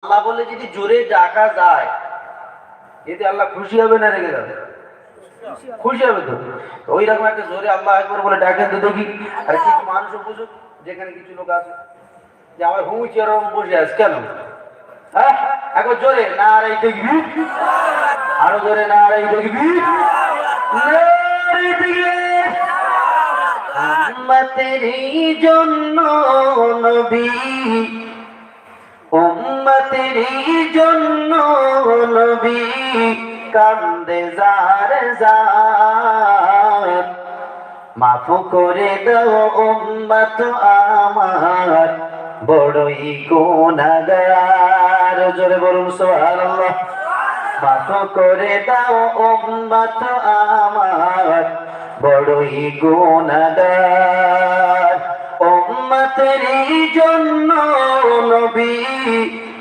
আল্লাহ বলে যদি জোরে ডাকা যায় এতে আল্লাহ খুশি হবে না রেগে যাবে? খুশি হবে তো। ওই রকম একটা জোরে আল্লাহ একবার বলে ডাকেন তো দেখি। আর কিছু মানুষও বুঝুক, যেখানে কিছু লোক আছে যে আমার হুঁচি এরকম বসে আছে কেন, হ্যাঁ একবার জোরে না আড়াই দেখবি, আরো জোরে না আড়াই দেখবি। উম্মতেরই জন্য নবী, উম্মতেরই জন্য নবী কান্দে যার যার, মাফ করে দাও উম্মত আমার বড়ই গুনাহগার। জোরে বলুন সুবহানাল্লাহ। মাফ করে দাও উম্মত আমার বড়ই গুনাহগার। উম্মতেরই জন্য নবী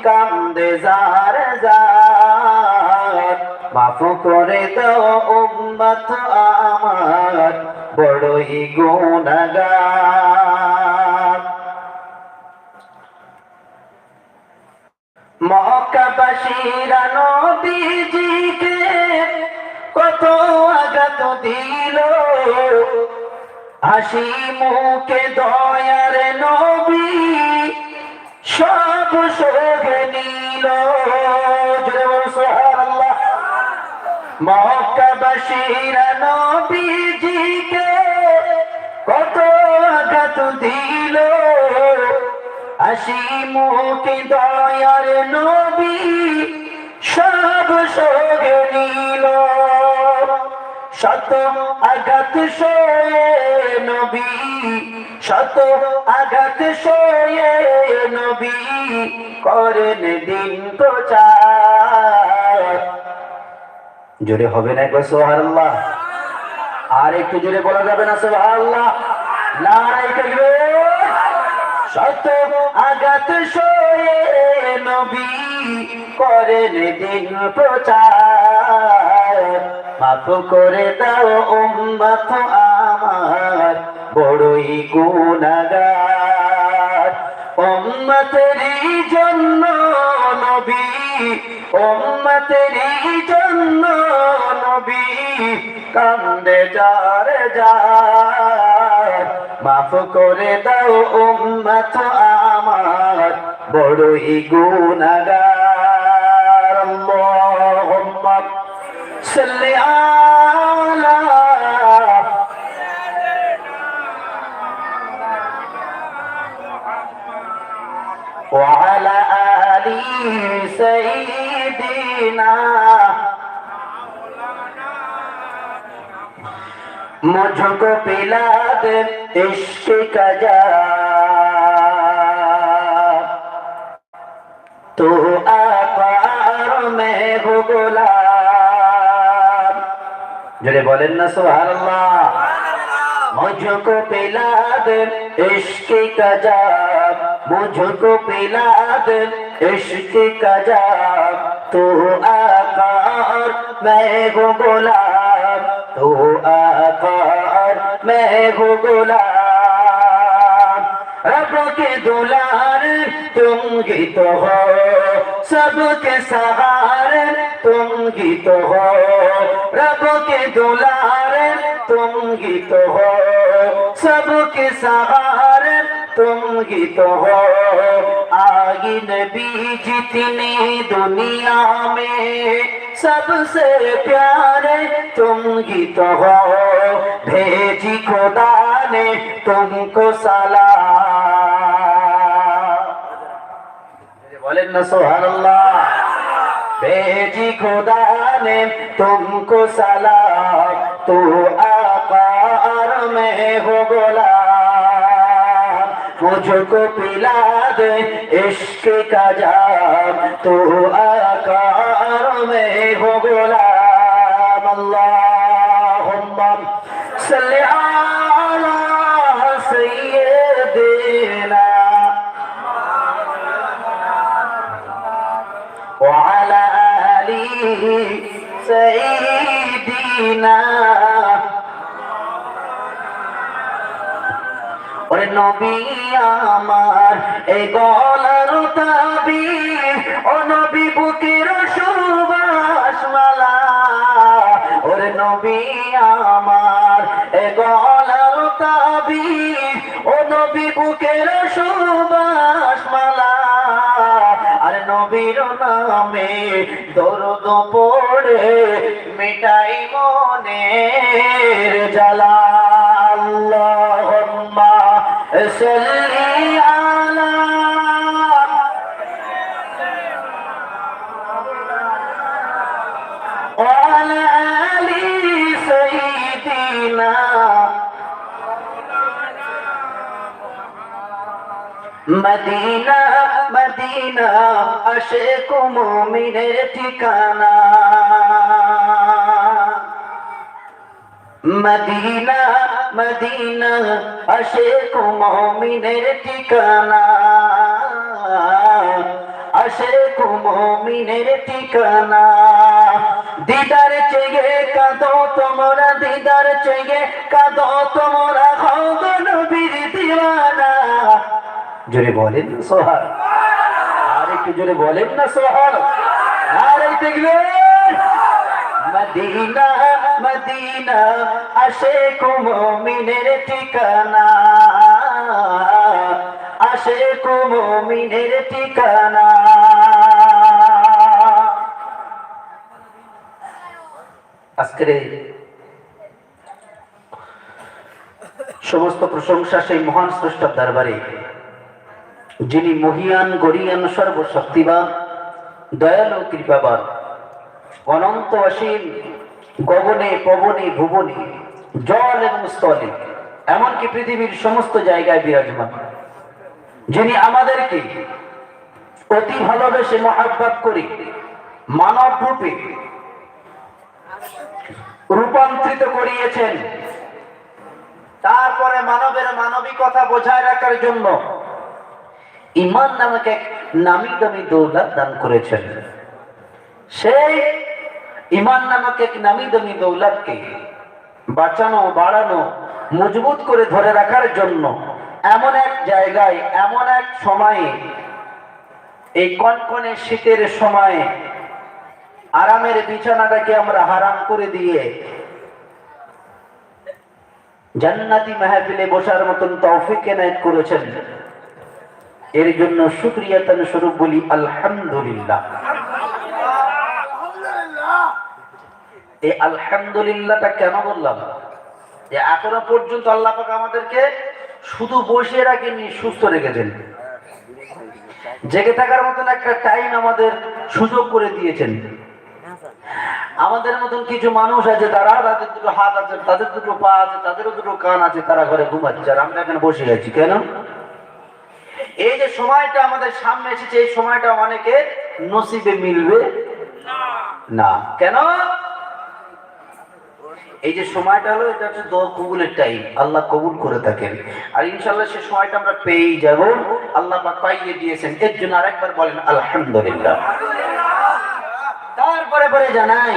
কান্দে যার যার, মাফ করে দাও উম্মত আমার বড়ই গুনাহগার। মক্কাবাসীরা নবীজিকে কত আঘাত দিল, হাসি মুখে দয়ার নবী সব সহে নিল। সুবহানাল্লাহ। মক্কাবাসীরা নবীজিকে কত আঘাত দিল, হাসি মুখে দয়ার নবী সব সহে নিল। শত আঘাত সয়ে নবী, শত আঘাত সয়ে নবী করেন দিন প্রচার। জোরে হবে না একবার সুবহানাল্লাহ? আর একটু জোরে বলা যাবে না সুবহানাল্লাহ? নারায়ে তাকবীর। শত আঘাত সয়ে নবী করেন দিন প্রচার, মাফ করে দাও উম্মত আমার বড়ই গুনাহগার। উম্মতেরই জন্য নবী, উম্মতেরই জন্য নবী কান্দে যার যার, মাফ করে দাও উম্মত আমার বড়ই গুনাহগার। আল্লাহুম্মা সাল্লি আলা ওয়া আলা আলি সাইয়্যিদিনা। मुझको पिला दे इश्क का जाम, तू आका और मैं हूँ गुलाम। जरे बोलें ना सुभानअल्लाह। मुझको पिला दे इश्क का जाम, मुझको पिला दे इश्क का जाम, तू आका और मैं हूँ गुलाम, तू आका और मैं हूँ गुलाम। रब के दुलार तुम ही तो हो, सबके सहारे तुम ही तो हो। रब के दुलार तुम ही तो हो, सबके सहारे तुम ही तो हो। आगे नबी जितनी दुनिया में सबसे प्यारे तुम ही तो हो। भेजी खुदा ने तुमको सलाम। बोलें ना सुभानअल्लाह। भेजी खुदा ने तुमको सलाम, तू आका और मैं हूँ गुलाम। मुझको पिला दे इश्क का जाम, तू आका और मैं हूँ गुलाम। अल्लाहुम्मा सल्ली अला सय्यिदिना वा अला आलि सय्यिदिना ওরে নবী আমার এই গলার তাবিজ, ও নবী বুকের সুবাস মালা, ওরে নবী আমার এই গলার তাবিজ, ও নবী বুকের সুবাস মালা, আর নবীর নামে দরুদ পড়ে মিটাই মনের জ্বালা। আল্লাহুম্মা সাল্লি আলা ওয়া আলা আলি সাইয়্যিদিনা মদিনা মদিনা আশিক মুমিনের ঠিকানা, মদিনা মদিনা আশিক মুমিনের ঠিকানা, আশিক মুমিনের ঠিকানা। দিদার চেয়ে কাঁদো তোমরা, দিদার চেয়ে কাঁদো তোমরা, হও গো নবীর দিওয়ানা। জোরে বলেন না সোহার, আর একটু জোরে বলেন না সোহার, আর দেখবে মদিনা মদিনা আশিক মুমিনের ঠিকানা, আশিক মুমিনের ঠিকানা। আজকের সমস্ত প্রশংসা সেই মহান স্রষ্টার দরবারে, যিনি মহিয়ান গরিয়ান সর্বশক্তিবান দয়ালু কৃপাবান, অনন্ত অসীম গগনে পবনে ভুবনে জল এবং স্থলে এমনকি পৃথিবীর সমস্ত জায়গায় বিরাজমান, যিনি আমাদেরকে অতি ভালোবেসে মহাব্বত করে মানব রূপে রূপান্তরিত করিয়েছেন, তারপরে মানবের মানবিকতা বজায় রাখার জন্য ঈমান নামক এক নামি দামি দৌলত দান করেছেন। সেই ঈমান নামক এক নামি দামি দৌলতকে বাঁচানো, বাড়ানো, মজবুত করে ধরে রাখার জন্য এমন এক জায়গায়, এমন এক সময়ে, এই কনকনে শীতের সময়ে আরামের বিছানাটাকে আমরা হারাম করে দিয়ে জান্নাতি মাহফিলে বসার মতন তৌফিক এনায়েত করেছেন। এর জন্য শুকরিয়াতান স্বরূপ বলি আলহামদুলিল্লাহ। এই আলহামদুলিল্লাহটা কেন বললাম? যে এখনো পর্যন্ত আল্লাহ পাক আমাদেরকে শুধু বসে রাখেননি, সুস্থ রেখেছেন। জেগে থাকার মতন একটা টাইম আমাদের সুযোগ করে দিয়েছেন। আমাদের মতন কিছু মানুষ আছে, তারা তাদের দুটো হাত আছে, তাদের দুটো পা আছে, তাদেরও দুটো কান আছে, তারা ঘরে ঘুমাচ্ছে, আর আমরা এখানে বসে আছি। কেন? এই যে সময়টা আমাদের সামনে এসেছে, এই সময়টা অনেকে নসিবে মিলবে না। কেন? এই যে সময়টা হলো, এটা হচ্ছে দোয়া কবুলের টাইম, আল্লাহ কবুল করে থাকেন। আর ইনশাআল্লাহ সে সময়টা আমরা পেয়েই যাব, আল্লাহ পাক পাইয়ে দিয়েছেন। এর জন্য আরেকবার বলেন আলহামদুলিল্লাহ। তারপরে পরে জানাই,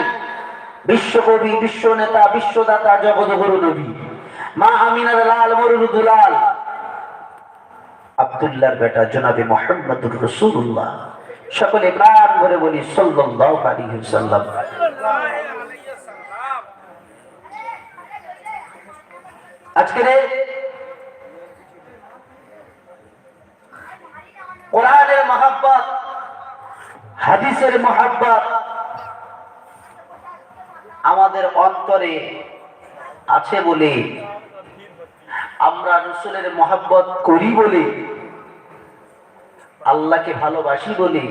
বিশ্বকবি, বিশ্ব নেতা, বিশ্বদাতা, জগৎগুরু নবী মা আমিনার লাল মরুর দুলাল আব্দুল্লাহর বেটা জনাবে মুহাম্মদুর রাসূলুল্লাহ, সকলে প্রাণ ভরে বলি সাল্লাল্লাহু আলাইহি ওয়াসাল্লাম। আজকের কোরআনের মহব্বত, হাদিসের মহব্বত আমাদের অন্তরে আছে বলে, আমরা রাসূলের মহব্বত করি বলে, আল্লাহকে ভালোবাসি বলে,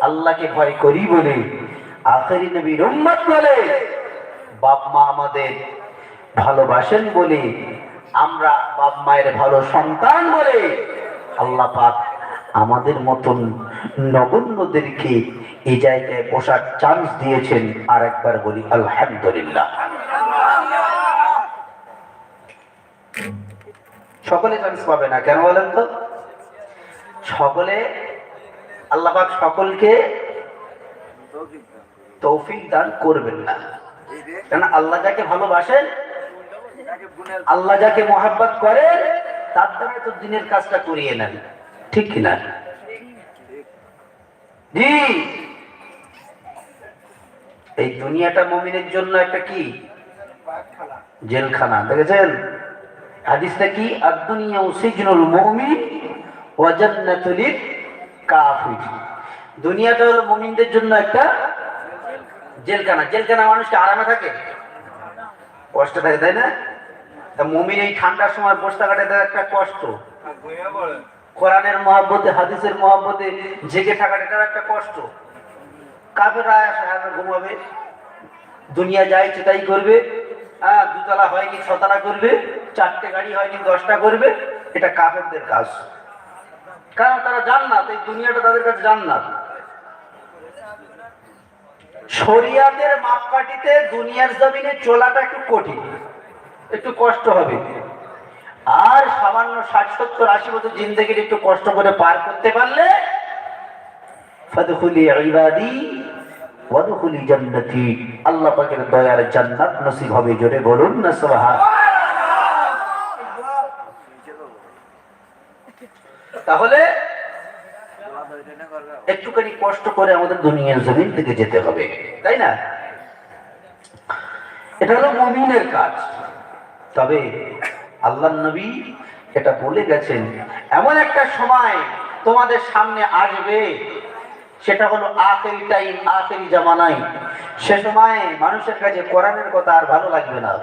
আল্লাহকে ভয় করি বলে, আখেরি নবীর উম্মত বলে, বাপ মা আমাদের ভালোবাসেন বলে, আমরা বাপ মায়ের ভালো সন্তান বলে আল্লাহ পাক আমাদের মতন নগণ্যদেরকে এই জায়গায় বসার চান্স দিয়েছেন। আর একবার বলি আলহামদুলিল্লাহ। সকলে চান্স পাবে না, কেন বলেন তো? সকলে আল্লাহ পাক সকলকে তৌফিক দান করবেন না। কেন? আল্লাহ যাকে ভালোবাসেন, আল্লাহ যাকে মহব্বত করেন, তার দ্বারা তো দিনের কাজটা করিয়ে নেন, ঠিক কিনা? জি, এই দুনিয়াটা মুমিনের জন্য একটা কি জেলখানা, দেখেছেন হাদিসটা কি? আদ-দুনিয়া সিজনুল মুমিন ওয়া জান্নাতুল কাফির। দুনিয়াটা হলো মুমিনদের জন্য একটা জেলখানা। জেলখানা মানুষকে আরামে থাকে, কষ্ট থাকে, তাই না? তা মুমিন এই ঠান্ডার সময় বসে থাকাটা একটা কষ্ট। কোরআনের মহব্বতে, হাদিসের মহব্বতে জেগে থাকাটা এটা একটা কষ্ট। কাফেররা ঘুমাবে, দুনিয়া যা ইচ্ছে তাই করবে, দুতলা হয়নি ছতলা করবে, চারটে গাড়ি হয়নি 10টা করবে, এটা কাফেরদের কাজ। কারণ তারা জান্নাত, এই দুনিয়াটা তাদের কাছে জান্নাত। শরিয়াতের মাপকাঠিতে দুনিয়ার জমিনে চলাটা একটু কঠিন, একটু কষ্ট হবে। আর সামান্য 60-70-80 বছর জিন্দেগির একটু কষ্ট করে পার করতে পারলে ফাদখুলি ইবাদি ওয়াদখুলি জান্নাতি, আল্লাহ পাকের দয়ার জান্নাত নসিব হবে। জোরে বলুন না সুবহানাল্লাহ। তাহলে একটুখানি কষ্ট করে আমাদের দুনিয়ার জমিন থেকে যেতে হবে, তাই না? এটা হলো মুমিনের কাজ। তবে আল্লাহর নবী এটা বলে গেছেন, এমন একটা সময় তোমাদের সামনে আসবে, সেটা হলো আখেরি টাইম, আখেরি জামানায়। সে সময় মানুষের কাছে কোরআনের কথা আর ভালো লাগবে না,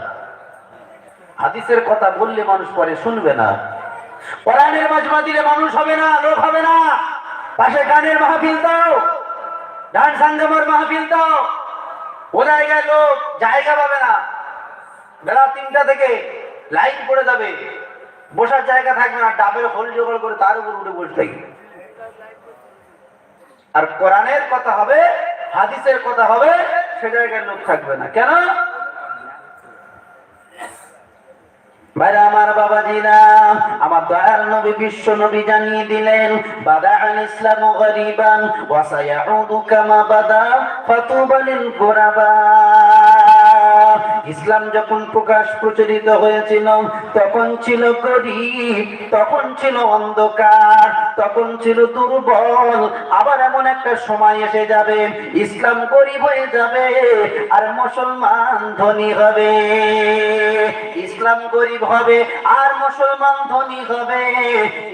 হাদিসের কথা বললে মানুষ পরে শুনবে না, কোরআনের মাজমা দিলে মানুষ হবে না, লোক হবে না। পাশে গানের মাহফিল দাও, গান সাঙ্গমের মাহফিল দাও, ও জায়গায় লোক জায়গা পাবে না। বেলা 3টা থেকে লাইন পড়ে যাবে, বসার জায়গা থাকবে না, ডাবের হোল জোগাড় করে তার উপর উঠে বসে থাকবে। আর কোরআনের কথা হবে, হাদিসের কথা হবে, সে জায়গায় লোক থাকবে না। কেন? ভাইরা আমার, বাবাজিরা আমার, দয়ার নবী বিশ্ব নবী জানিয়ে দিলেন, বাদাআল ইসলামু গরিবান ওয়া সায়াউদু কামা বাদা ফাতুবা লিল গুরাবা। ইসলাম যখন প্রচলিত হয়েছিল তখন ছিল গরিব, তখন ছিল অন্ধকার, তখন ছিল দুর্বল। আবার এমন একটা সময় এসে যাবে ইসলাম গরিব হয়ে যাবে আর মুসলমান ধনী হবে। ইসলাম গরিব হবে আর মুসলমান ধনী হবে।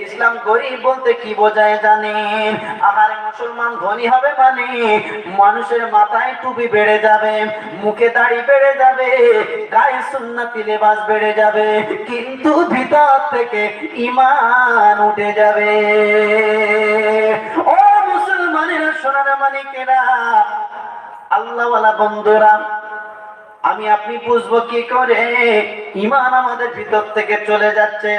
ইসলাম গরিব বলতে কি বোঝায় জানেন? আর মুসলমান ধনী হবে মানে মানুষের মাথায় টুপি বেড়ে যাবে, মুখে দাড়ি বেড়ে যাবে, গায়ে সুন্নতি লেবাস বেড়ে যাবে, কিন্তু ভিতর থেকে ঈমান উঠে যাবে। ও মুসলমানেরা, সোনার মানিকেরা, আল্লাহওয়ালা বন্ধুরা, আমি আপনি বুঝবো কি করে ঈমান আমাদের ভিতর থেকে চলে যাচ্ছে,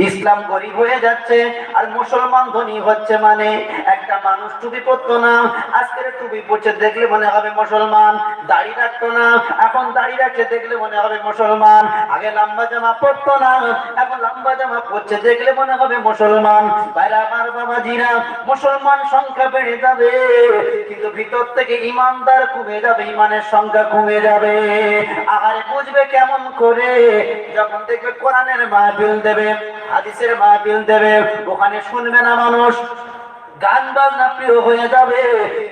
ইসলাম গরিব হয়ে যাচ্ছে আর মুসলমান ধনী হচ্ছে? মানে একটা মানুষ টুপি পরতো না, আজকের টুপি পরছে দেখলে মনে হবে মুসলমান। দাড়ি রাখতো না, এখন দাড়ি রাখছে দেখলে মনে হবে মুসলমান। আগে লম্বা জামা পরতো না, এখন লম্বা জামা পরছে দেখলে মনে হবে মুসলমান। ভাইরা আমার, বাবাজিরা, মুসলমান সংখ্যা বেড়ে যাবে কিন্তু ভিতর থেকে ঈমানদার কমে যাবে, ঈমানের সংখ্যা কমে যাবে। আহারে বুঝবে কেমন করে? যখন দেখবে কোরআনের মাহফিল দেবে, হাদিসের মাহফিল দেবে, ওখানে শুনবে না মানুষ, গান বাজনা প্রিয় হয়ে যাবে,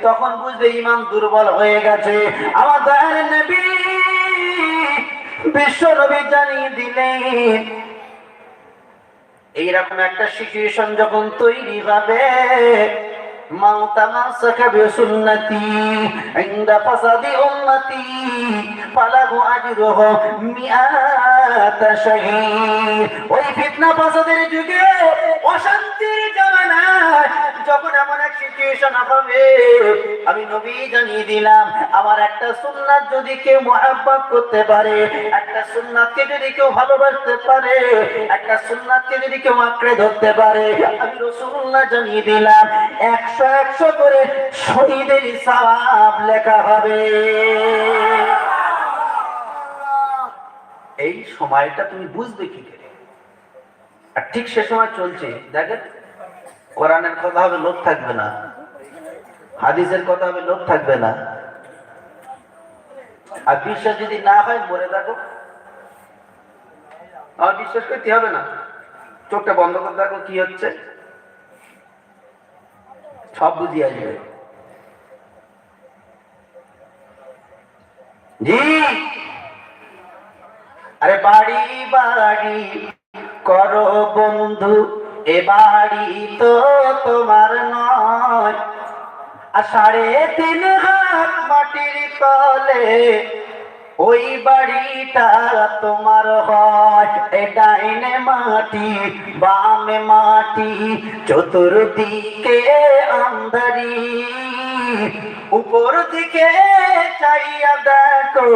তখন বুঝবে ঈমান দুর্বল হয়ে গেছে। আমার দয়ার নবী বিশ্ব নবী জানিয়ে দিলেন, এইরকম একটা সিচুয়েশন যখন তৈরি হবে, মান তামাসসাকা বিসুন্নতি ইনদা ফাসাদি উম্মতি ফালাহু আজরুহু মিআতা শাহীদ। ওই ফিতনা ফাসাদের যুগে, অশান্তির জামানায় যখন এমন এক সিচুয়েশন হবে, আমি নবী জানিয়ে দিলাম, আমার একটা সুন্নাত যদি কেউ মুহাব্বত করতে পারে, একটা সুন্নাতকে যদি কেউ ভালোবাসতে পারে, একটা সুন্নাতকে যদি কেউ আঁকড়ে ধরতে পারে, আমি রাসূলুল্লাহ জানিয়ে দিলাম 100 করে শহীদের সওয়াব লেখা হবে। এই সময়টা তুমি বুঝবে কি করে? আর ঠিক সে সময় চলছে, দেখেন, কোরআনের কথা হবে, লোক থাকবে না, হাদিসের কথা হবে, লোক থাকবে না। আর বিশ্বাস যদি না হয় মরে থাকো, আর বিশ্বাস করতে হবে না। চোখটা বন্ধ করে দেখো কি হচ্ছে, সব বুঝিয়ে আসবে। জি, আরে বাড়ি বাড়ি করো বন্ধু, এ বাড়ি তো তোমার নয়, আর 3.5 হাত মাটির তলে ওই বাড়িটা তোমার হয়। এ ডাইনে মাটি বামে মাটি, চতুর্দিকে আন্ধারি, উপর দিকে চাইয়া দেখো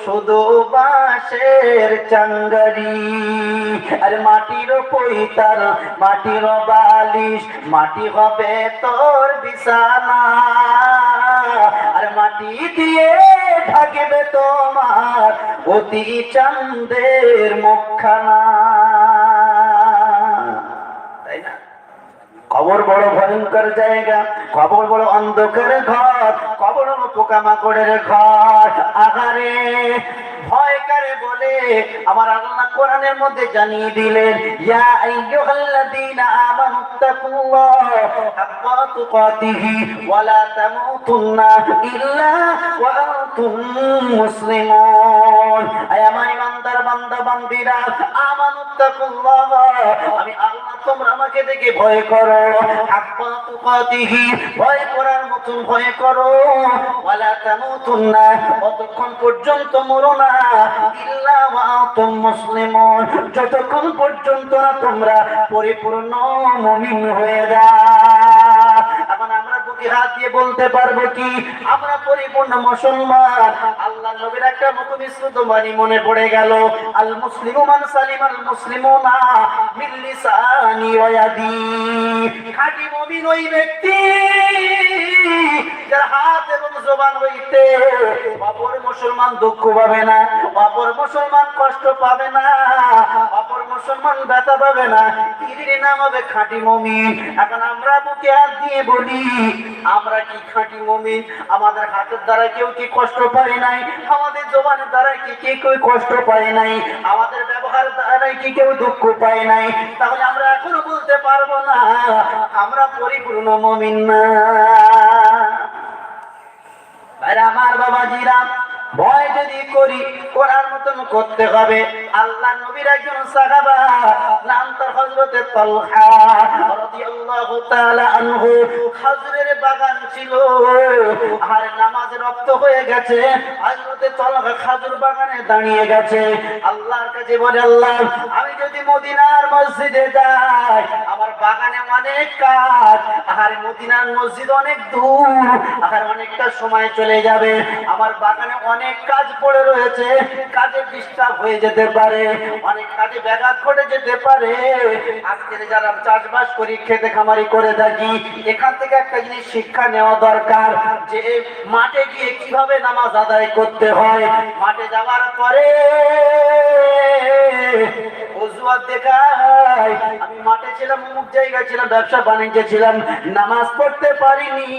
শুধু বাঁশের চাঙ্গারি। আর মাটির পৈতার, মাটির বালিশ, মাটি হবে তোর বিছানা, আর মাটি দিয়ে ঢাকবে তোমার অতি চাঁদের মুখখানা। তাই না? কবর বড় ভয়ঙ্কর জায়গা, কবর বড় অন্ধকার ঘর, কবর বড় পোকামাকড়ের ঘর। আহারে ভয় করে বলে আমার আল্লাহ কোরআনের মধ্যে জানিয়ে দিলেন, ইয়া আইয়ুহাল্লাযীনা আমানুত্তাকুল্লাহ হাক্কা তুকাতিহি ওয়া লা তামুতুন্না ইল্লা ওয়া আনতুম মুসলিমুন। আয় আমার ইমানদার বান্দা বান্দীরা, আমানুত্তাকুল্লাহ, আমি আল্লাহ তোমরা আমাকে দেখে ভয় করো, হাক্কা তুকাতিহি, ভয় করার মতন ভয় করো, ওয়া লা তামুতুন্না, ততক্ষণ পর্যন্ত মরো না, ইল্লা ওয়া আনতুম মুসলিমুন, যতক্ষণ পর্যন্ত না তোমরা পরিপূর্ণ মুমিন হয়ে যাও। এখন আমরা বুকে হাত দিয়ে বলতে পারবো কি আমরা পরিপূর্ণ মুসলমান? আল্লাহ নবীর একটা মুখনিসৃত বাণী মনে পড়ে গেল, আল মুসলিমু মান সালিমাল মুসলিমুনা মিন লিসানি ওয়া ইয়াদি। খাঁটি মুমিন ওই ব্যক্তি যার হাত এবং জবান হইতে অপর মুসলমান দুঃখ পাবে না, অপর মুসলমান কষ্ট পাবে না, অপর মুসলমান ব্যথা পাবে না, এর নাম হবে খাঁটি মুমিন। এখন আমরা বুকে হাত দিয়ে বলি আমরা কি খাঁটি মুমিন? আমাদের হাতের দ্বারা কেউ কি কষ্ট পায় নাই? আমাদের জবানের দ্বারা কি কেউ কষ্ট পায় নাই? আমাদের ব্যবহার দ্বারা কি কেউ দুঃখ পায় নাই? তাহলে আমরা এখনো বলতে পারবো না আমরা পরিপূর্ণ মুমিন না। আমার বাবাজিরা, ভয় যদি করি করার মতন করতে হবে। আল্লাহ নবীর একজন সাহাবা, নাম তার হযরতে তালহা রাদিয়াল্লাহু তাআলা আনহু, খেজুরের বাগান ছিল, আর নামাজে রক্ত হয়ে গেছে। হযরতে তালহা খেজুর বাগানে দাঁড়িয়ে গেছে, আল্লাহর কাছে বলে, আল্লাহ আমি যদি মদিনার মসজিদে যাই, আমার বাগানে অনেক কাজ, আর মদিনার মসজিদ অনেক দূর, আর অনেকটা সময় চলে যাবে, আমার বাগানে অনেক কাজ পড়ে রয়েছে, কাজে ডিস্টার্ব হয়ে যেতে পারে, অনেক কাজে ব্যাঘাত ঘটে যেতে পারে। আজকে যারা চাষবাস করি, খেতে খামারি করে থাকি, এখান থেকে একটা জিনিস শিক্ষা নেওয়া দরকার, যে মাঠে গিয়ে কিভাবে নামাজ আদায় করতে হয়। মাঠে যাওয়ার পরে অজুহাত দেখায়, আমি মাঠে ছিলাম, অমুক জায়গায় ছিলাম, ব্যবসা বাণিজ্যে ছিলাম, নামাজ পড়তে পারিনি,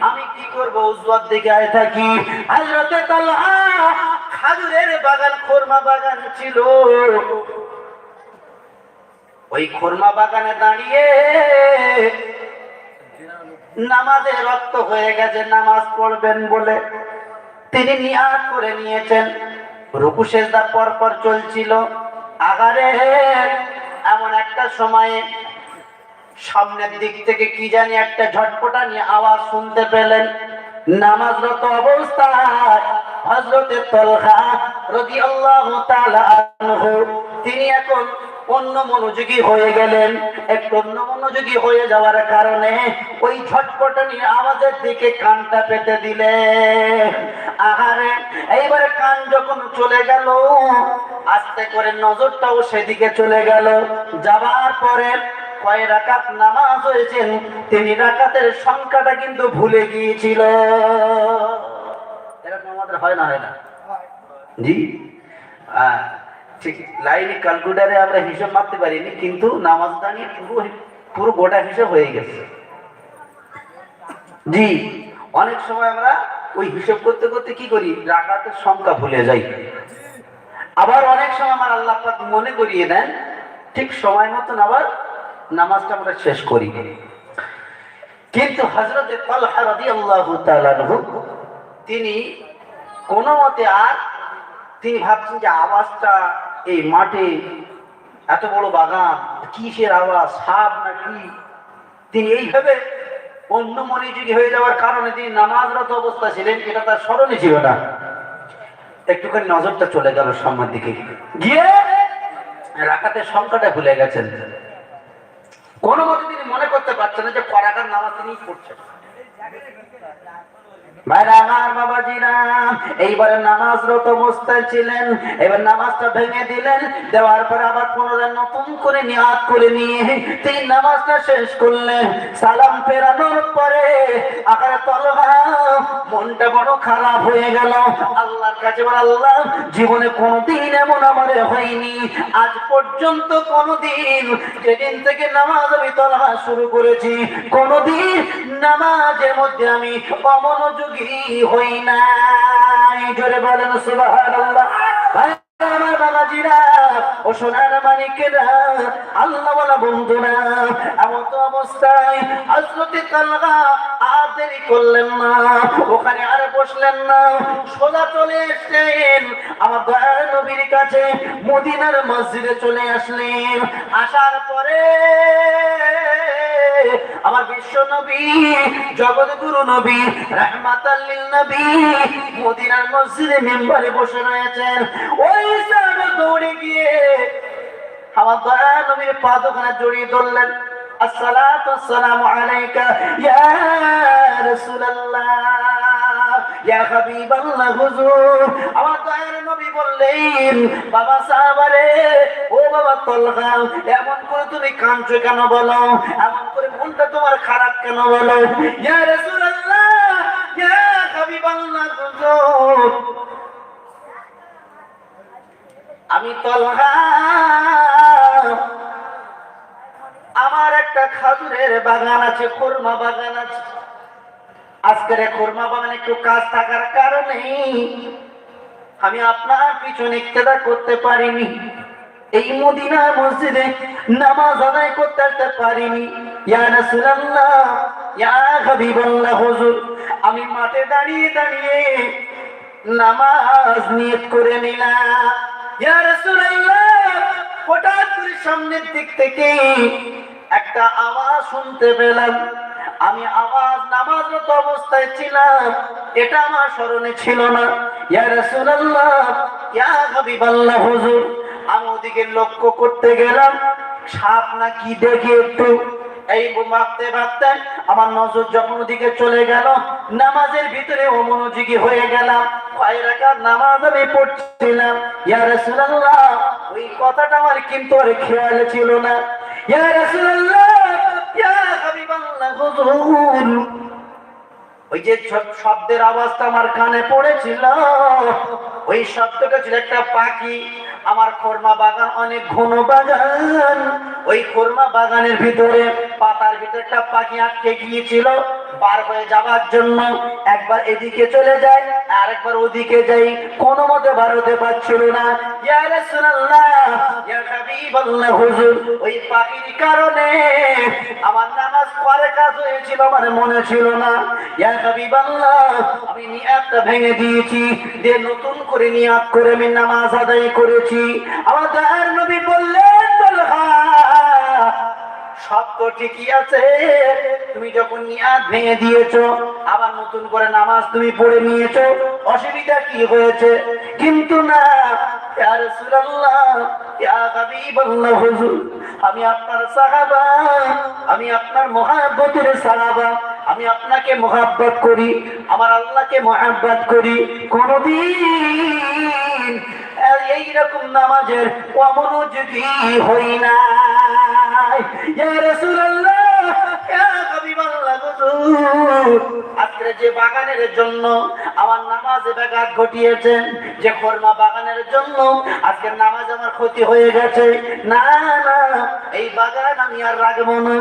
আমি কি করবো? অজুহাত দেখায় থাকি। হযরতে তালহা খেজুরের বাগান, খোরমা বাগান ছিল, ওই খোরমা বাগানে দাঁড়িয়ে নামাজে রক্ত হয়ে গেছে, নামাজ পড়বেন বলে তিনি নিয়াত করে নিয়েছেন। রুকু সেজদা পর পর চলছিল। আগারে এমন একটা সময়ে সামনের দিক থেকে কি জানি একটা ঝটপটা নিয়ে আওয়াজ শুনতে পেলেন। নামাজরত অবস্থায় হযরতে তালহা রাদিয়াল্লাহু তাআলা আনহু, তিনি এখন অন্য মনোযোগী হয়ে গেলেন। একটু অন্য মনোযোগী হয়ে যাওয়ার কারণে ওই ঝটপটানি আওয়াজের দিকে কানটা পেতে দিলেন। আহারে এইবারে কান যখন চলে গেল, আস্তে করে নজরটাও সেদিকে চলে গেল। যাবার পরে কয় রাকাত নামাজ হয়েছেন, 3 রাকাতের সংখ্যাটা কিন্তু ভুলে গিয়েছিল। এরকম আমাদের হয় না? হয় না? জি, ঠিক লাইনে ক্যালকুলেটারে আমরা হিসাব মারতে পারিনি, কিন্তু নামাজ দাঁড়িয়ে পুরো গোটা হিসাব হয়ে গেছে। জি, অনেক সময় আমরা ওই হিসাব করতে করতে কি করি, রাকাতের সংখ্যা ভুলে যাই। আবার অনেক সময় আমার আল্লাহ পাক মনে করিয়ে দেন ঠিক সময় মতন আবার নামাজটা আমরা শেষ করি। কিন্তু হযরতে তালহা রাদিয়াল্লাহু তাআলা আনহু তিনি কোনো মতে আর তিনি ভাবছেন যে আওয়াজটা এই মাঠে এত বড় বাগান, কিসের আওয়াজ, সাপ নাকি? তিনি এইভাবে অন্য মনোযোগী হয়ে যাওয়ার কারণে তিনি নামাজরত অবস্থা ছিলেন, এটা তার স্মরণে ছিল না। একটুখানি নজরটা চলে গেল সামনের দিকে, গিয়ে রাকাতের সংখ্যাটা ভুলে গেছেন। কোনো মতে তিনি মনে করতে পারছেন না যে করাকার নামাজ তিনি পড়ছেন। ভাইরা আমার, বাবাজিরা, এইবারে নামাজরত অবস্থায় ছিলেন। এবার নামাজটা ভেঙে দিলেন, দেওয়ার পরে আবার পুনরায় নতুন করে নিয়াত করে নিয়ে তিনি নামাজটা শেষ করলেন। সালাম ফেরানোর পরে আকারে তলহা মনটা বড় খারাপ হয়ে গেল। আল্লাহর কাছে বলে, আল্লাহ, জীবনে কোনোদিন এমন আমার হয়নি, আজ পর্যন্ত কোনোদিন, যেদিন থেকে নামাজ আমি তলহা শুরু করেছি, কোনোদিন নামাজের মধ্যে আমি অমনোযোগী হই নাই। জোরে বলেন সুবহানাল্লাহ। আমার বাবাজিরা ও সোনার মানিকেরা, আল্লাহওয়ালা বন্ধুরা, এমন তো অবস্থায় হযরতে তালহা আর দেরি করলেন না, ওখানে আর বসলেন না, সোজা চলে এসেছেন আমার দয়ার নবীর কাছে, মদিনার মসজিদে চলে আসলেন। আসার পরে আমার বিশ্ব নবী, জগৎগুরু নবী, রাহমাতাল লিল নবী মদিনার মসজিদে মিম্বরে বসে রয়েছেন। ওই সাহাবা দৌড়ে গিয়ে আমার দয়ার নবীর পা দুখানা জড়িয়ে ধরলেন। আসসালাতু ওয়াসসালামু আলাইকা ইয়া রাসূলুল্লাহ, ইয়া হাবিবাল্লাহ, হুজুর। আমার দয়ার নবী বললেন, বাবা সাহাবারে, ও বাবা তালহা, এমন করে তুমি কাঁদছো কেন বলো? এমন করে মনটা তোমার খারাপ কেন বলো? ইয়া রাসূলুল্লাহ, ইয়া হাবিবাল্লাহ, হুজুর, আমি তালহা, আমার একটা খাজুরের বাগান আছে, খুরমা বাগান আছে। আজকের খুরমা বাগানে একটু কাজ থাকার কারণে আমি আপনার পিছনে ইক্তেদা করতে পারিনি, এই মদিনা মসজিদে নামাজ আদায় করতে আসতে পারিনি। ইয়া রাসূলুল্লাহ, ইয়া হাবিবাল্লাহ, হুজুর, আমি মাঠে দাঁড়িয়ে দাঁড়িয়ে নামাজ নিয়ত করে নিলাম। ইয়া রাসূলুল্লাহ, হঠাৎ করে সামনের দিক থেকে একটা আওয়াজ শুনতে পেলাম। আমি আওয়াজ নামাজরত অবস্থায় ছিলাম, এটা আমার স্মরণে ছিল না। ইয়া রাসূলুল্লাহ, ইয়া হাবিবাল্লাহ, হুজুর, আমি ওদিকে লক্ষ্য করতে গেলাম, সাপ না কি দেখি একটু এই ভাবতে ভাবতে আমার নজর যখন ওদিকে চলে গেল, নামাজের ভিতরে অমনোযোগী হয়ে গেলাম। কয় রাকাত নামাজ আমি পড়ছিলাম। ইয়া রাসূলুল্লাহ, ওই কথাটা আমার কিন্তু আর খেয়াল ছিল না। ইয়া রাসূলুল্লাহ, ইয়া হাবিবাল্লাহ, হুজুর, ওই যে শব্দের আওয়াজটা আমার কানে পড়েছিল, ওই শব্দটা ছিল একটা পাখি। আমার খুরমা বাগান অনেক ঘন বাগান, ওই খুরমা বাগানের ভিতরে পাতার ভিতরে একটা পাখি আটকে গিয়েছিল। বার হয়ে যাওয়ার জন্য একবার এদিকে চলে যায়, আর একবার ওদিকে যাই, কোনো মতে বার হতে পারছিল না। ইয়া রাসূলুল্লাহ, ইয়া হাবিবাল্লাহ, হুজুর, ওই পাখির কারণে আমার নামাজ পরে কাজ হয়েছিল, আমার মনে ছিল না। ইয়া হাবিবাল্লাহ, আমি নিয়াতটা ভেঙে দিয়েছি, দিয়ে নতুন করে নিয়াত করে আমি নামাজ আদায় করেছি। আমার দয়ার নবী বললেন, তালহা, সব তো ঠিকই আছে, তুমি যখন নিয়াত ভেঙে দিয়েছো, আবার নতুন করে নামাজ তুমি পড়ে নিয়েছো, অসুবিধা কি হয়েছে? কিন্তু না, ইয়া রাসূলুল্লাহ, ইয়া হাবিবাল্লাহ, হুজুর, আমি আপনার সাহাবা, আমি আপনার মুহাব্বতের সাহাবা, আমি আপনাকে মুহাব্বত করি, আমার আল্লাহকে মুহাব্বত করি, কোনদিন এইরকম নামাজের অমনোযোগী হই না। ইয়া রাসূলুল্লাহ, ইয়া হাবিবাল্লাহ, হুজুর আজকে যে বাগানের জন্য আমার নামাজে ব্যাঘাত ঘটিয়েছেন, যে খরমা বাগানের জন্য আজকে নামাজ আমার ক্ষতি হয়ে গেছে, না না, এই বাগান আমি আর রাখবো না,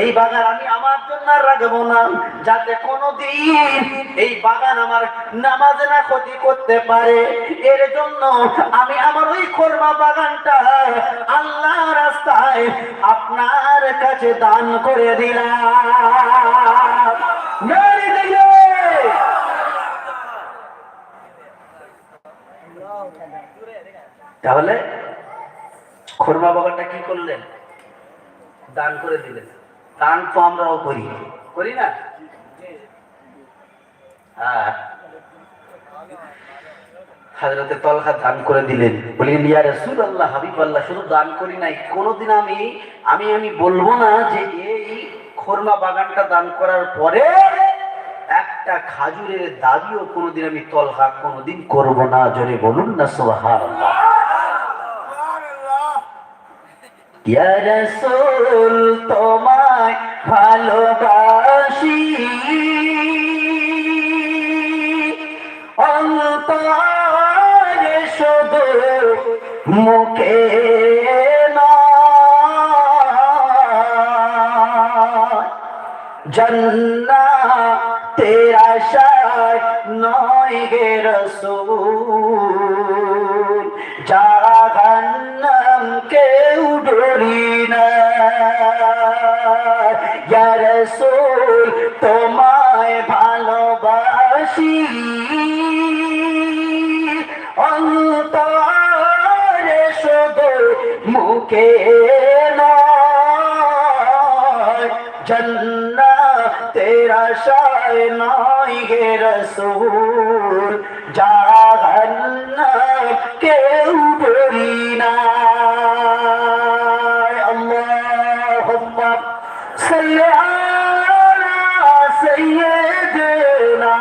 এই বাগান আমি আমার জন্য আর রাখবো না, যাতে কোনোদিন এই বাগান আমার নামাজে না ক্ষতি করতে পারে। এর জন্য আমি আমার ওই খরমা বাগানটা আল্লাহ রাস্তায় আপনার কাছে দান করে দিলাম। নারী দিলে তাহলে খরমা বাগানটা কি করলেন? দান করে দিলেন। দান তো আমরাও করি, করি না? হ্যাঁ, হযরতে তলহা দান করে দিলেন। বললেন ইয়া রাসূলুল্লাহ, হাবিবাল্লাহ, শুধু দান করি নাই, কোনোদিন আমি বলবো না যে এই খরমা বাগানটা দান করার পরে একটা খাজুরের দাবিও কোনোদিন আমি তলহা কোনোদিন করব না। জোরে বলুন না সুবহানাল্লাহ। ইয়া রাসূল তোমায় ভালোবাসি, অন্তরে শুধু মুখে নয়, জান্নাতের আশায় নয় গে রাসূল, জাহান্নাম কেউ ডরি না। ইয়া রাসূল তোমায় ভালোবাসি, অন্তরে শুধু মুখে নয়, জান্নাতের আশায় নয় গে রাসূল, জাহান্নাম কেউ ডরি না। আল্লাহুম্মা সাল্লি আলা সাইয়্যিদিনা।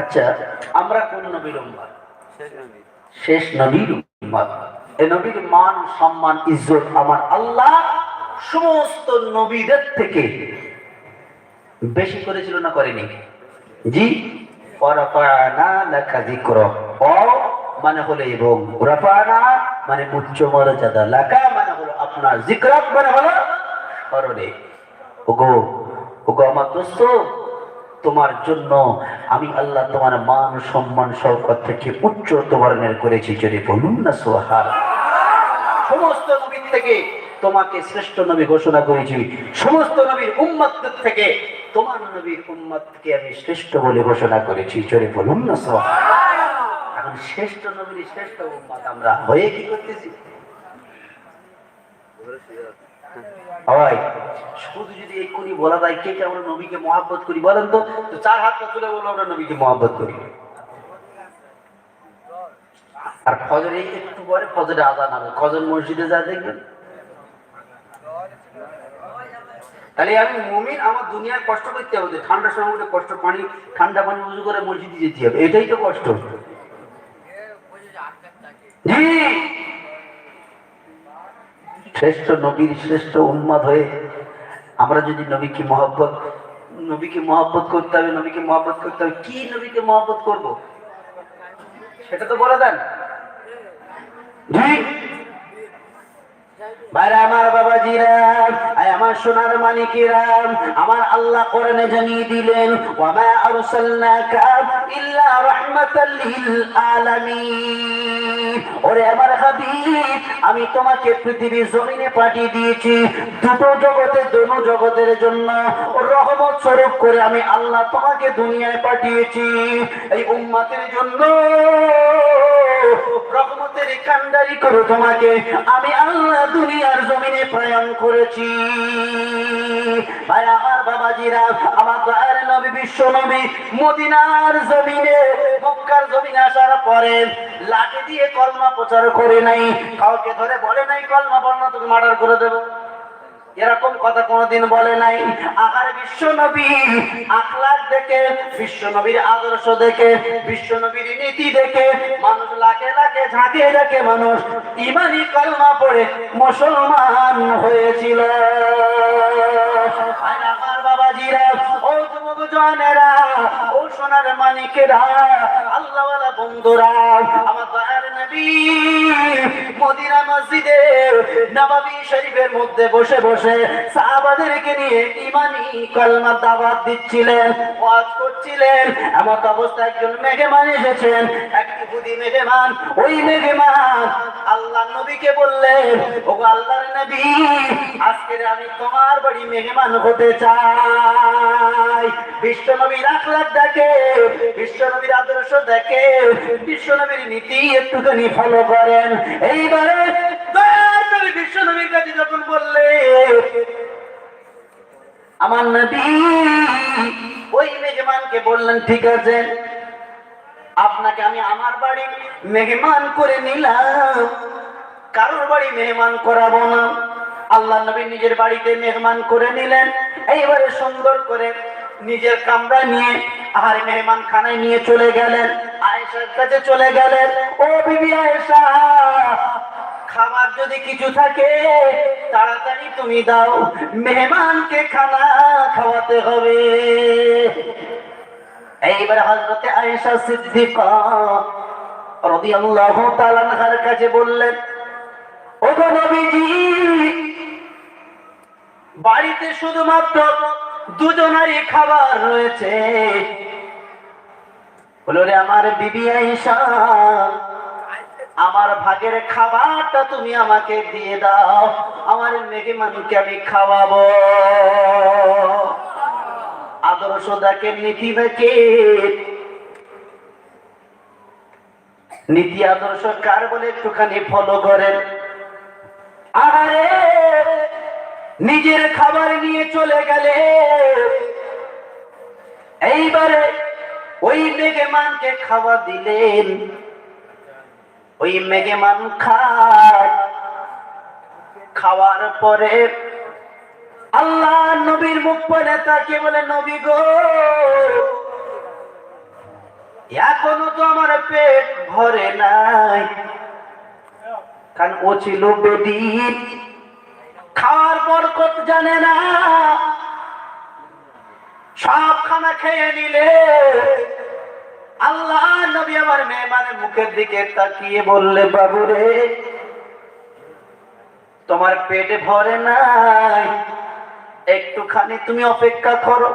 আচ্ছা, আমরা কোন নবীর উম্মত? শেষ নবীর উম্মত। এই নবীর মান সম্মান ইজ্জত আমার আল্লাহ সমস্ত নবীদের থেকে বেশি করেছিল না করেনি? জি, ওয়ারাফা'না লাকা যিকরা। ও মানে হলো এবং, রাফা'না মানে উচ্চ মর্যাদা, লাকা মানে হলো আপনার, যিকরা মানে হলো স্মরণে। ওগো ওগো আমার দোস্ত, তোমার জন্য আমি আল্লাহ তোমার মান সম্মান শওকত থেকে উচ্চ ধরনের করেছি। যদি বলুন না সুবহানাল্লাহ। সমস্ত নবীর থেকে তোমাকে শ্রেষ্ঠ নবী ঘোষণা করেছি, সমস্ত নবীর উম্মতদের থেকে তোমার নবীর উম্মতকে আমি শ্রেষ্ঠ বলে ঘোষণা করেছি। যদি বলুন না সুবহানাল্লাহ। এখন শ্রেষ্ঠ নবীর শ্রেষ্ঠ উম্মত আমরা হয়ে কি করতেছি? হয় শুধু যদি এক্ষুনি বলা যায় কে কে আমরা নবীকে মহব্বত করি বলেন তো? চার হাত তুলে বলো আমরা নবীকে মহব্বত করি। আর ফজরে একটু পরে ফজরে আযান হবে, ফজর মসজিদে যা দেখবেন। তাহলে আমি মুমিন, আমার দুনিয়ার কষ্ট করতে হবে, ঠান্ডার সময় উঠে কষ্ট, ঠান্ডা পানি উজু করে মসজিদে যেতে হবে, এটাই তো কষ্ট। জি, শ্রেষ্ঠ নবীর শ্রেষ্ঠ উম্মত হয়ে আমরা যদি নবীকে মহব্বত করতে হবে, নবীকে মহব্বত করতে হবে। কি নবীকে মহব্বত করব সেটা তো বলে দেন। জি ভাইরা আমার, বাবাজিরা, আমার সোনার মানিকেরা, আমার আল্লাহ কোরআনে জানিয়ে দিলেন ওয়ামা আরসালনাকা ইল্লা রাহমাতাল লিল আলামিন। ওরে আমার হাবিব, আমি তোমাকে পৃথিবীর জমিনে পাঠিয়ে দিয়েছি দুটো জগতে, দোনো জগতের জন্য রহমত স্বরূপ করে আমি আল্লাহ তোমাকে দুনিয়ায় পাঠিয়েছি। এই উম্মতের জন্য রহমতের কান্ডারি করে তোমাকে আমি আল্লাহ দুনিয়ার জমিনে প্রেরণ করেছি। ভাই আমার, বাবাজিরা, আমার দয়ার নবী, বিশ্ব নবী মদিনার জমিনে, মক্কার জমিনে আসার পরে লাঠি দিয়ে কলমা প্রচার করে নাই, কাউকে ধরে বলে নাই কলমা বলনা তোকে মার্ডার করে দেব। এরকম কথা কোনোদিন বলে নাই। আবার বিশ্ব নবী আখলাক দেখে, বিশ্ব নবীর আদর্শ দেখে, বিশ্ব নবীর নীতি দেখে মানুষ লাখে লাখে ঝাঁকে ঝাঁকে মানুষ ঈমানি কালেমা পড়ে মুসলমান হয়েছিল। আর আমার বাবাজিরা, ও যুবক জওয়ানেরা, ও সোনার মানিকেরা, আল্লাহওয়ালা বন্ধুরা, আমার দয়ার নবী মদিনা মসজিদে নববী শরীফের মধ্যে বসে বসে সাহাবাদেরকে নিয়ে ঈমানি কালেমা দাওয়াত দিচ্ছিলেন, ওয়াজ করছিলেন। এমন অবস্থায় একজন মেহমান এসেছেন, এক ইহুদি মেহমান। ওই মেহমান আল্লাহর নবীকে বললেন, ওগো আল্লাহর নবী, আজকে আমি তোমার বাড়ি মেহমান হতে চাই। বিশ্ব নবীর আখলাক দেখে, বিশ্ব নবীর আদর্শ দেখে, বিশ্ব নবীর নীতি একটুখানি ফলো করেন। এইবারে দয়ার নবী বিশ্ব নবীর কাছে যখন বললে, আমার নবী ওই মেহমানকে বললেন, ঠিক আছে, আপনাকে আমি আমার বাড়ি মেহমান করে নিলাম, কারোর বাড়ি মেহমান করাবো না। আল্লাহ নবী নিজের বাড়িতে মেহমান করে নিলেন। এইবারে সুন্দর করে নিজের কামরা নিয়ে আর মেহমান খানায় নিয়ে চলে গেলেন, আয়েশার কাছে চলে গেলেন। ও বিবি আয়েশা, খাবার যদি কিছু থাকে তাড়াতাড়ি তুমি দাও, মেহমানকে খানা খাওয়াতে হবে। এইবার হযরতে আয়েশা সিদ্দিকা রাদিয়াল্লাহু তাআলা আনহার কাছে বললেন, ওগো নবীজি, বাড়িতে শুধুমাত্র দুজনেরই খাবার রয়েছে। বলো রে আমার বিবি আয়েশা, আমার ভাগের খাবারটা তুমি আমাকে দিয়ে দাও, আমার মেহমানকে আমি খাওয়াবো। আদর্শ দেখে, নীতি দেখে, নীতি আদর্শ কার বলে একটুখানি ফলো করেন। আরে নিজের খাবার নিয়ে চলে গেলে, এইবারে ওই মেহমানকে খাওয়া দিলেন। ওই মেহমান খায়, খাওয়ার পরে আল্লাহ নবীর মুখ পড়ে তাকে বলে, নবী গো, এখনো তো আমার পেট ভরে নাই। কারণ ও ছিল বেদিন, খাওয়ার বরকত জানে না, সব খানা খেয়ে নিলে। আল্লাহ নবী আমার মেহমানের মুখের দিকে তাকিয়ে বললে, বাবু রে, তোমার পেটে ভরে নাই, একটুখানি তুমি অপেক্ষা করো।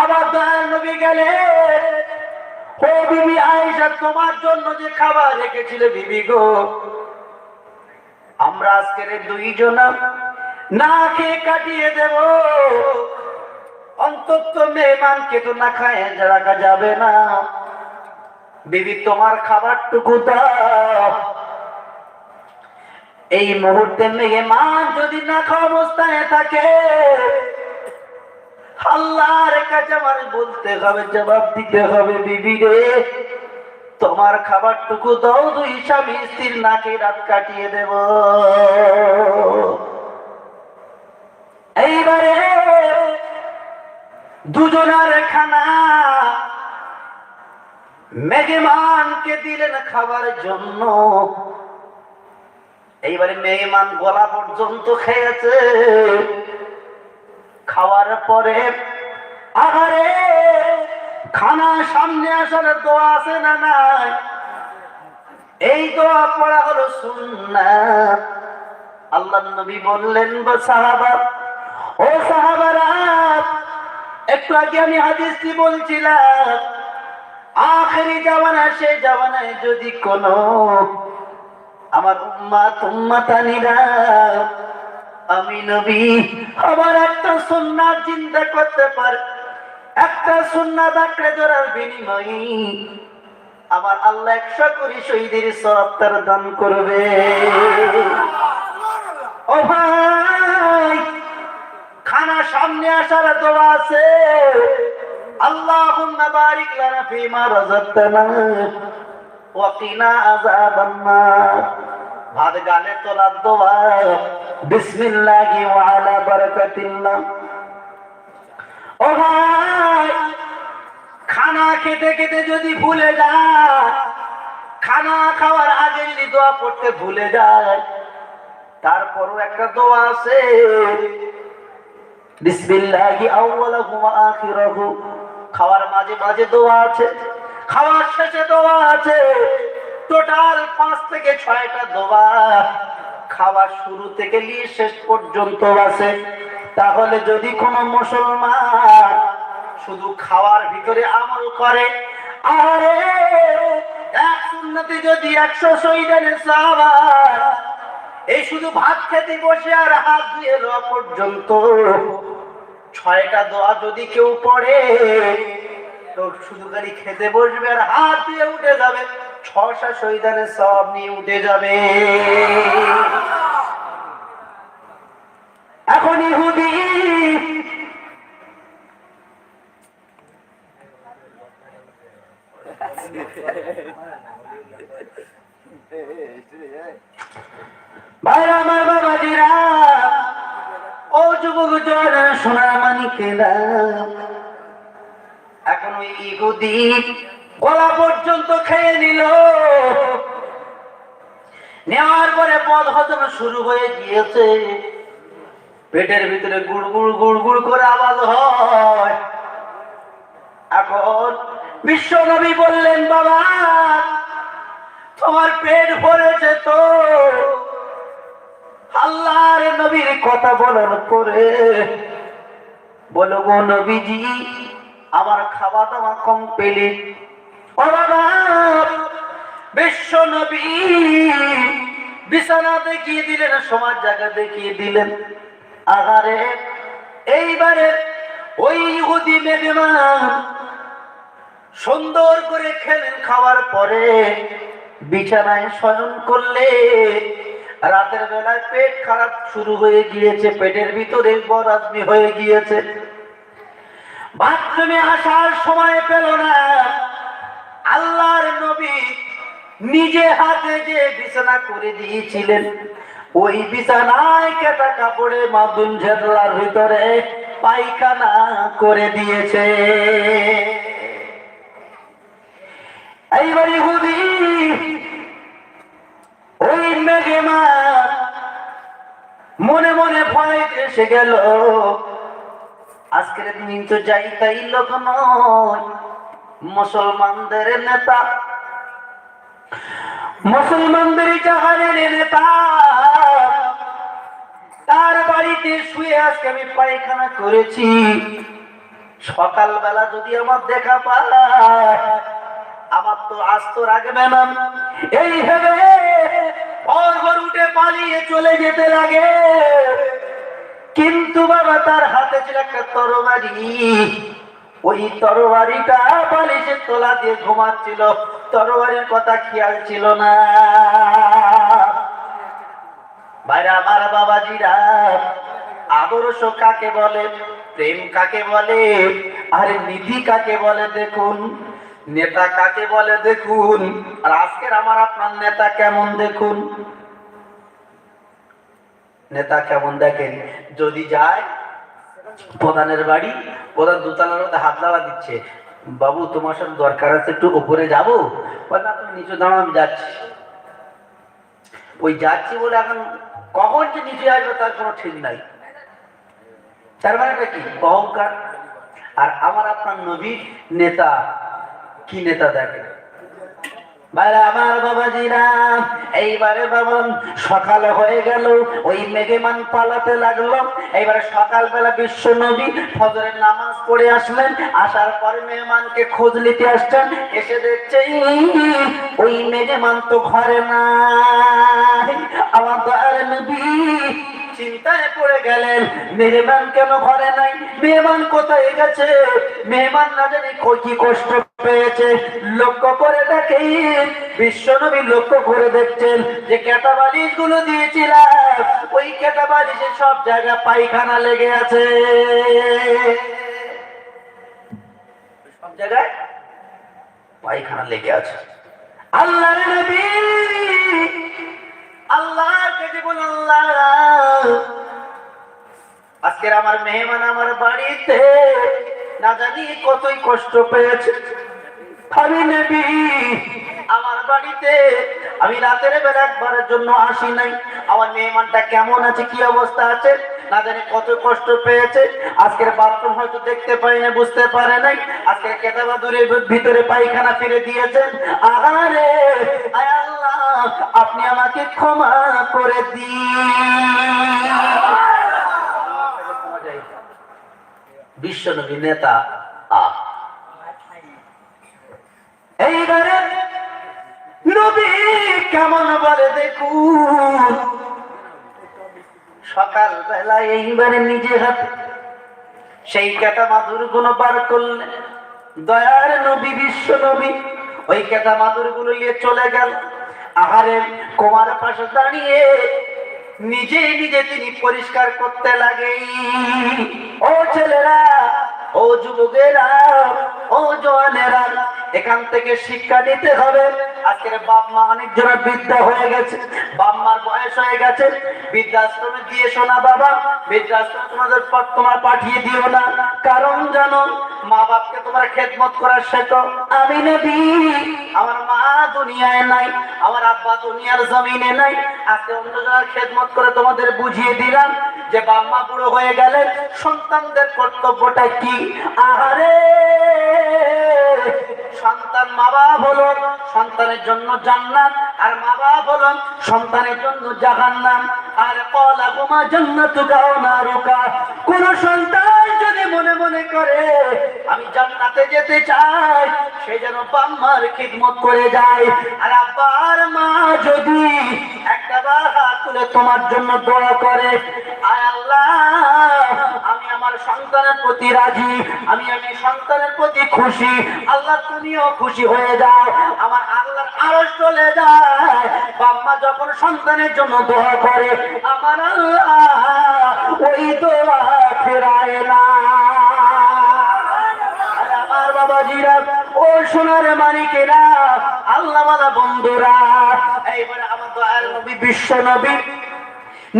আবার দয়াল নবী গেলে, ও বিবি আয়েশা, তোমার জন্য যে খাবার রেখেছিলে বিবি গো, আমরা আজকের দুইজন না খেয়ে কাটিয়ে দেব। অন্তত মেহমানকে তো না খায় রাখা যাবে না। বিবি, তোমার খাবারটুকু দাও। এই মুহূর্তে মেহমান যদি না খাওয়া অবস্থায় থাকে, আল্লাহর কাছে আমার বলতে হবে, জবাব দিতে হবে, বিবি রে, তোমার খাবারটুকু দাও, দুই স্বামী স্ত্রীর নাকে রাত কাটিয়ে দেব। এইবারে দুজনের খানা মেহমানকে দিলেন খাবার জন্য। এইবারে মেহমান গলা পর্যন্ত খেয়েছে। খাওয়ার পরে আহারে খানা সামনে আসার দোয়া আছে না নাই? এই দোয়া পড়া হলো সুন্নাত। আল্লাহর নবী বললেন, গো সাহাবা, ও সাহাবারা, একটু আগে আমি হাদিসটি বলছিলাম, আখেরি জামানা, সেই জামানায় যদি কোন আমার উম্মাতানিরা আমি নবী আমার একটা সুন্নাত চিন্তা করতে পারে, একটা সুন্নাত আঁকড়ে ধরার বিনিময়ে আমার আল্লাহ 100 কোটি শহীদের সওয়াব তার দান করবে। ও ভাই, খানা সামনে আসার দোয়া আছে, আল্লাহুম্মা বারিক লানা ফীমা রাযাকতানা ওয়া কিনা আযাবান নার। ভাত গালে তোলার দোয়া, বিসমিল্লাহি ওয়া আলা বারাকাতিল্লাহ। ও ভাই, খানা খেতে খেতে যদি ভুলে যায়, খানা খাওয়ার আগে যদি দোয়া পড়তে ভুলে যায়, তারপরও একটা দোয়া আছে, বিসমিল্লাহি আউওয়ালুহু ওয়া আখিরুহু। খাওয়ার মাঝে মাঝে দোয়া আছে, খাওয়ার শেষে দোয়া আছে। টোটাল 5 থেকে 6টা দোয়া খাওয়ার শুরু থেকে নিয়ে শেষ পর্যন্ত আছে। তাহলে যদি কোনো মুসলমান শুধু খাওয়ার ভিতরে আমল করে, আরে এক সুন্নতে যদি 100 শহীদের সওয়াব, এই শুধু ভাত খেতে বসে আর হাত ধুয়ে লওয়া পর্যন্ত 6টা দোয়া যদি কেউ পড়ে, তো শুধু খালি খেতে বসবে আর হাত দিয়ে উঠে যাবে, 6টা শহীদানের সওয়াব নিয়ে উঠে যাবে। এখন ইহুদি ভাইরা আমার, বাবাজিরা, ও যুবক যারা সোনার মানিকেরা, এখন ওই ইহুদি গলা পর্যন্ত খেয়ে নিল। নেওয়ার পরে পদ হজম শুরু হয়ে গিয়েছে, পেটের ভিতরে গুড়গুড় গুড়গুড় করে আওয়াজ হয়। এখন বিশ্ব নবী বললেন, বাবা তোমার পেট ভরেছে তো? আল্লাহর নবীর কথা বলার পরে বলো, গো নবীজি, আমার খাওয়া দাওয়া কমপ্লিট। ও বাবা, বিশ্ব নবী বিছানা দেখিয়ে দিলেন, সমাজ জায়গা দেখিয়ে দিলেন। আহারে, এইবারে ওই ইহুদি মেহমান সুন্দর করে খেলেন, খাওয়ার পরে বিছানায় শয়ন করলে। রাতের বেলায় পেট খারাপ শুরু হয়ে গিয়েছে, পেটের ভিতরে বদহজমি হয়ে গিয়েছে। বাথরুমে আসার সময় পেল না। আল্লাহর নবী নিজে হাতে যে বিছানা করে দিয়েছিলেন, ওই বিছানায় কেটা কাপড়ে মাদুন ঝেড়লার ভিতরে পায়খানা করে দিয়েছে। এইবার ইহুদি ওই মেহমান মনে মনে ভয় এসে গেল, আজকের দিন তো যাই তাই লোক নয়, মুসলমানদের নেতা, মুসলমানদের জাহানের নেতা, তার বাড়িতে শুয়ে আজকে আমি পায়খানা করেছি। সকালবেলা যদি আমার দেখা পায়, আমার তো আস্ত রাখবে না। এই ভেবে ঘর উঠে পালিয়ে চলে যেতে লাগে। কিন্তু বাবা, তার হাতে ছিল একটা তরবারি, ওই তরবারিটা বালিশের তলা দিয়ে ঘুমাচ্ছিল, তরবারির কথা খেয়াল ছিল না। ভাইরা আমার, বাবাজিরা, আদর্শ কাকে বলে, প্রেম কাকে বলে, আরে নীতি কাকে বলে দেখুন, নেতা কাকে বলে দেখুন। আর আজকের আমার আপনার নেতা কেমন দেখুন, নেতা কেমন দেখেন। যদি যায় প্রধানের বাড়ি, প্রধান দোতলার মধ্যে হাত নাড়া দিচ্ছে, বাবু তোমার সাথে দরকার আছে, একটু উপরে যাবো। না, তুমি নিচে দাঁড়াও, আমি যাচ্ছি। ওই যাচ্ছি বলে এখন কখন যে নিচে আসবে তার কোনো ঠিক নাই। তার মানে কি অহংকার। আর আমার আপনার নবীর নেতা কি নেতা দেখে। ভাইরা আমার, বাবাজিরা, এইবারে বাবা সকালে হয়ে গেল, ওই মেহমান পালাতে লাগলো। এইবারে সকালবেলা বিশ্ব নবী ফজরের নামাজ পড়ে আসলেন। আসার পরে মেহমানকে খোঁজ নিতে আসছেন। এসে দেখছে ওই মেহমান তো ঘরে নাই। আমার দয়ার নবী চিন্তায় পড়ে গেলেন, মেহমান কেন ঘরে নাই, মেহমান কোথায় গেছে, মেহমান না জানি কি কষ্ট পেয়েছে। লক্ষ্য করে দেখে বিশ্ব নবী লক্ষ্য করে দেখছেন যে কেটা বালিশ গুলো দিয়েছিলাম, ওই কেটা বালিশে সব জায়গায় পায়খানা লেগে আছে, সব জায়গায় পায়খানা লেগে আছে। আল্লাহর নবী হাবিবুল্লাহ, আজকের আমার মেহমান আমার বাড়িতে না জানি কতই কষ্ট পেয়েছে। আমি নবী আমার বাড়িতে আমি রাতের বেলা একবারের জন্য আসি নাই। আমার মেহমানটা কেমন আছে, কি অবস্থা আছে, না জানি কত কষ্ট পেয়েছে। আজকের বাথরুম হয়তো দেখতে পাই না, বুঝতে পারে নাই। আজকের কেতাবাদুরের ভিতরে পায়খানা ফিরে দিয়েছেন। আরে আয় আল্লাহ, আপনি আমাকে ক্ষমা করে দিন। বিশ্বনবী নেতা এইবারে নবী কেমন বলে দেখুন। সকাল বেলায় এইবারে নিজে হাতে সেই কেটা মাদুর গুলো বার করলেন। দয়ার নবী বিশ্ব নবী ওই কেটা মাদুর গুলো নিয়ে চলে গেল। আহারে কুমার পাশে দাঁড়িয়ে নিজে নিজে তিনি পরিষ্কার করতে লাগে। ও ছেলেরা, ও যুবকেরা, ও জওয়ানেরা, এখান থেকে শিক্ষা নিতে হবে। আজকের বাপ মা অনেক জন বৃদ্ধ হয়ে গেছে, বাপ মার বয়স হয়ে গেছে। বৃদ্ধাশ্রমে দিয়ে শোনা বাবা, বৃদ্ধাশ্রমে তোমাদের তোমরা পাঠিয়ে দিও না। কারণ জানো, মা বাপকে তোমরা খেদমত করা শেখো। আমি নবী আমার মা দুনিয়ায় নাই, আমার আব্বা দুনিয়ার জমিনে নাই। আজকে অন্যজনের খেদমত করে তোমাদের বুঝিয়ে দিলাম যে বাপ মা বুড়ো হয়ে গেলে সন্তানদের কর্তব্যটা কি। আহারে সন্তান মা বাপ হলো সন্তানের জন্য জান্নাত, আর মা বাপ হলো সন্তানের জন্য জাহান্নাম। আর কলা হুমা জান্নাতুকা ওয়া নারুকা, কোন সন্তান যদি মনে মনে করে আমি জান্নাতে যেতে চাই, সে যেন বাপ মার খিদমত করে যায়। আর আব্বার মা যদি একটা বার হাত তুলে তোমার জন্য দোয়া করে, আয় আল্লাহ আমি আমার সন্তানের প্রতি রাজি, আমি সন্তানের প্রতি খুশি, আল্লাহ তুমিও খুশি হয়ে যাও, আমার আল্লাহর আরশ চলে যায়। বাপ মা যখন সন্তানের জন্য দোয়া করে, আমার আল্লাহ ওই দোয়া ফেরায় না। আমার বাবাজিরা, ও সোনার মানিকেরা, আল্লাহওয়ালা বন্ধুরা, এইবারে আমার দয়ার নবী বিশ্ব নবী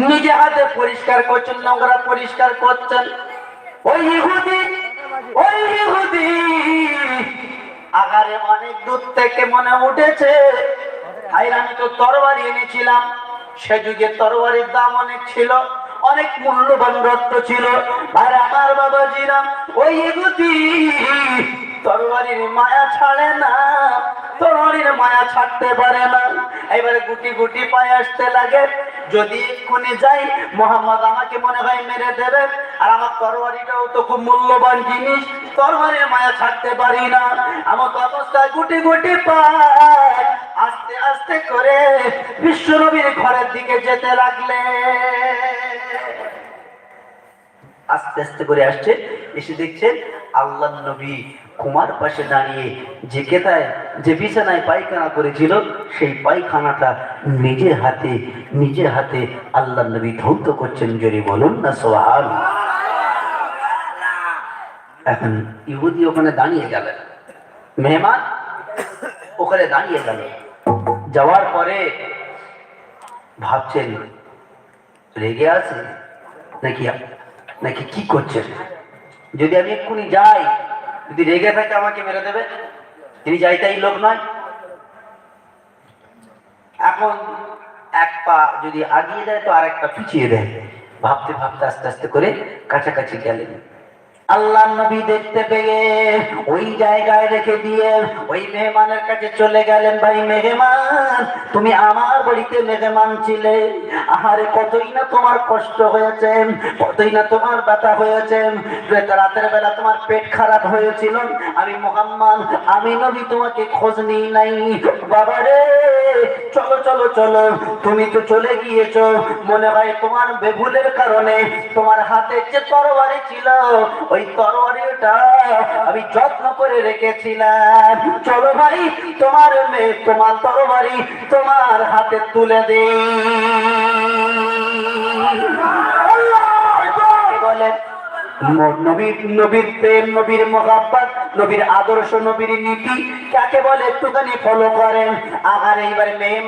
নিজে হাতে পরিষ্কার করছেন, নোংরা পরিষ্কার করছেন। ওই ইহুদি আগারে অনেক দূর থেকে মনে উঠেছে, আইর আমি তো তরবারি এনেছিলাম। সে যুগে তরবারির দাম অনেক ছিল, অনেক মূল্যবান রত্ন ছিল। আর আমার বাবাজিরা, ওই ইহুদি তরবারির মায়া ছাড়ে না, তরবারির মায়া ছাড়তে পারে না। এবারে গুটি গুটি পায়ে আসতে লাগে। যদি এক্ষুনি যাই, মোহাম্মদ আমাকে মনে হয় মেরে দেবে। আর আমার তরবারিটাও তো খুব মূল্যবান জিনিস, তরবারির মায়া ছাড়তে পারি না। আমার অবস্থায় গুটি গুটি পায় আস্তে আস্তে করে বিশ্বনবীর ঘরের দিকে যেতে লাগলে। আস্তে আস্তে করে আসছে, এসে দেখছেন আল্লাহ নবী কুমার পাশে দাঁড়িয়ে যে বিছানায় পায়খানা করেছিল, সেই পায়খানাটা নিজে হাতে আল্লাহ নবী ধৌত করছেন। জোরে বলুন না সুবহানাল্লাহ। এখন ইহুদি ওখানে দাঁড়িয়ে গেলেন, মেহমান ওখানে দাঁড়িয়ে গেল। যাওয়ার পরে ভাবছেন রেগে আছে নাকি কি করছেন। যদি আমি এক্ষুনি যাই, যদি রেগে থাকে আমাকে মেরে দেবে। তিনি যাইতাই লোক নয়। এখন এক পা যদি আগিয়ে দেয় তো আর এক পা পিছিয়ে দেয়। ভাবতে ভাবতে আস্তে আস্তে করে কাছাকাছি গেলেন। আল্লাহ নবী দেখতে পেয়ে ওই জায়গায় রেখে দিয়ে ওই মেহমানের কাছে চলে গেলেন। ভাই মেহমান, তুমি আমার বাড়িতে মেহমান ছিলে, আহারে কতই না তোমার কষ্ট হয়েছে, কতই না তোমার ব্যথা হয়েছে। রাতের বেলা তোমার পেট খারাপ হয়েছিল, আমি মুহাম্মদ, আমি নবী তোমাকে খোঁজ নিই নাই। বাবারে চলো চলো চলো, তুমি তো চলে গিয়েছো, মনে হয় তোমার বেভুলের কারণে তোমার হাতে যে তরবারি ছিল, ওই তরবারিটা আমি যত্ন করে রেখেছিলাম। চলো ভাই, তোমার তরবারি তোমার হাতে তুলে দে। বলে নবীর প্রেম, নবীর মোহাব্বত, নবীর আদর্শ, নবীর নীতি কাকে বলে একটুখানি ফলো করেন। আর এইবার মেয়ে